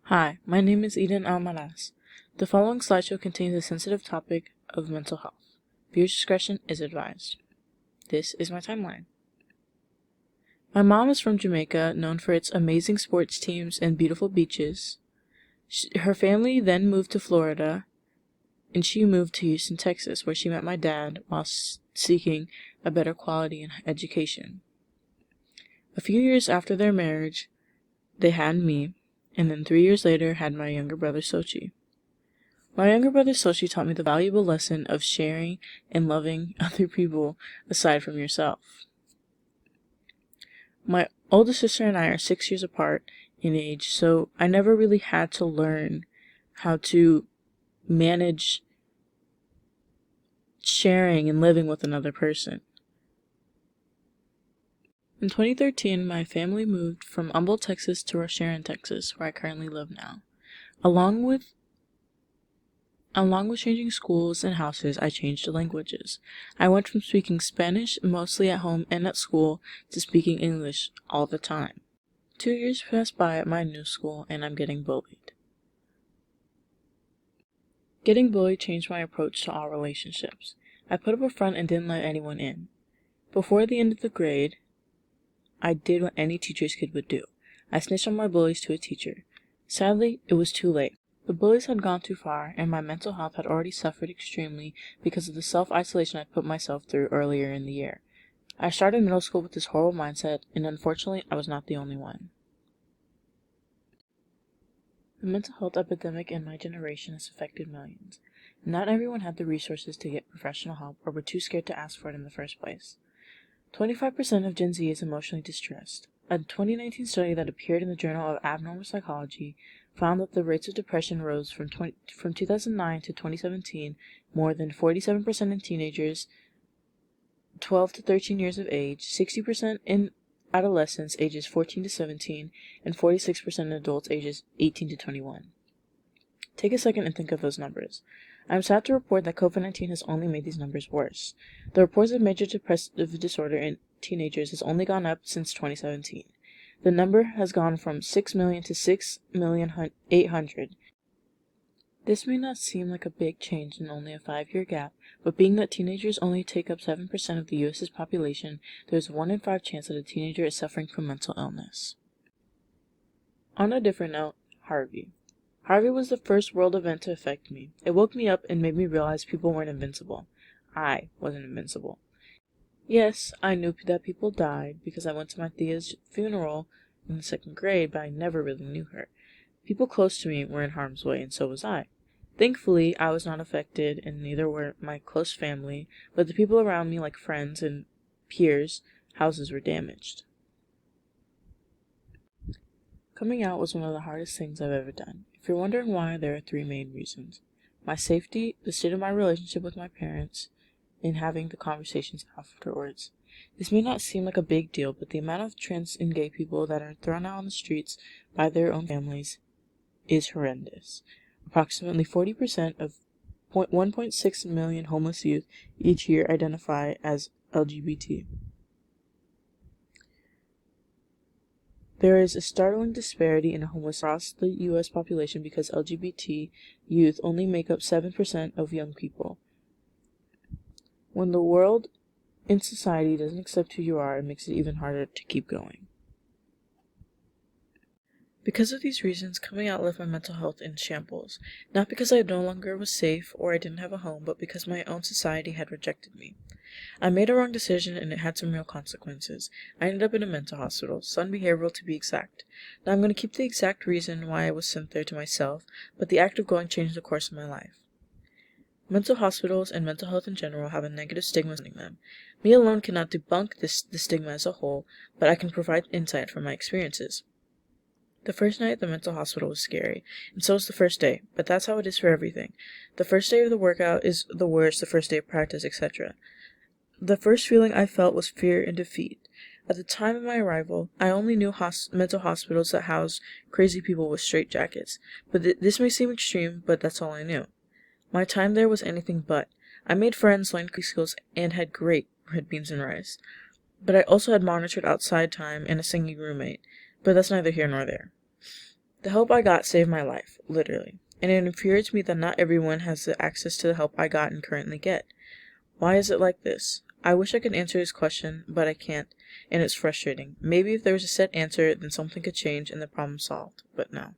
Hi, my name is Eden Almaraz. The following slideshow contains a sensitive topic of mental health. Viewer discretion is advised. This is my timeline. My mom is from Jamaica, known for its amazing sports teams and beautiful beaches. Her family then moved to Florida, and she moved to Houston, Texas, where she met my dad while seeking a better quality in education. A few years after their marriage, they had me, and then 3 years later had my younger brother Sochi. My younger brother Sochi taught me the valuable lesson of sharing and loving other people aside from yourself. My older sister and I are 6 years apart in age, so I never really had to learn how to manage sharing and living with another person. In 2013, my family moved from Humboldt, Texas to Rocheron, Texas, where I currently live now. Along with changing schools and houses, I changed languages. I went from speaking Spanish mostly at home and at school to speaking English all the time. 2 years passed by at my new school, and I'm getting bullied. Getting bullied changed my approach to all relationships. I put up a front and didn't let anyone in. Before the end of the grade, I did what any teacher's kid would do. I snitched on my bullies to a teacher. Sadly, it was too late. The bullies had gone too far, and my mental health had already suffered extremely because of the self-isolation I put myself through earlier in the year. I started middle school with this horrible mindset, and unfortunately, I was not the only one. The mental health epidemic in my generation has affected millions. Not everyone had the resources to get professional help or were too scared to ask for it in the first place. 25% of Gen Z is emotionally distressed. A 2019 study that appeared in the Journal of Abnormal Psychology found that the rates of depression rose from 2009 to 2017 more than 47% in teenagers 12 to 13 years of age, 60% in adolescents ages 14 to 17, and 46% in adults ages 18 to 21. Take a second and think of those numbers. I'm sad to report that COVID-19 has only made these numbers worse. The reports of major depressive disorder in teenagers has only gone up since 2017. The number has gone from 6 million to 6,800,000. This may not seem like a big change in only a 5-year gap, but being that teenagers only take up 7% of the U.S.'s population, there's a 1 in 5 chance that a teenager is suffering from mental illness. On a different note, Harvey. Harvey was the first world event to affect me. It woke me up and made me realize people weren't invincible. I wasn't invincible. Yes, I knew that people died because I went to my Thea's funeral in the 2nd grade, but I never really knew her. People close to me were in harm's way, and so was I. Thankfully, I was not affected, and neither were my close family, but the people around me, like friends and peers, houses were damaged. Coming out was one of the hardest things I've ever done. If you're wondering why, there are 3 main reasons. My safety, the state of my relationship with my parents, and having the conversations afterwards. This may not seem like a big deal, but the amount of trans and gay people that are thrown out on the streets by their own families is horrendous. Approximately 40% of 1.6 million homeless youth each year identify as LGBT. There is a startling disparity in homelessness across the U.S. population because LGBT youth only make up 7% of young people. When the world in society doesn't accept who you are, it makes it even harder to keep going. Because of these reasons, coming out left my mental health in shambles. Not because I no longer was safe or I didn't have a home, but because my own society had rejected me. I made a wrong decision and it had some real consequences. I ended up in a mental hospital, Sun Behavioral to be exact. Now I'm going to keep the exact reason why I was sent there to myself, but the act of going changed the course of my life. Mental hospitals and mental health in general have a negative stigma surrounding them. Me alone cannot debunk the stigma as a whole, but I can provide insight from my experiences. The first night at the mental hospital was scary, and so was the first day, but that's how it is for everything. The first day of the workout is the worst, the first day of practice, etc. The first feeling I felt was fear and defeat. At the time of my arrival, I only knew mental hospitals that housed crazy people with straitjackets, but this may seem extreme, but that's all I knew. My time there was anything but. I made friends, learned skills, and had great red beans and rice. But I also had monitored outside time and a singing roommate, but that's neither here nor there. The help I got saved my life, literally. And it infuriates me that not everyone has the access to the help I got and currently get. Why is it like this? I wish I could answer this question, but I can't, and it's frustrating. Maybe if there was a set answer, then something could change and the problem solved, but no.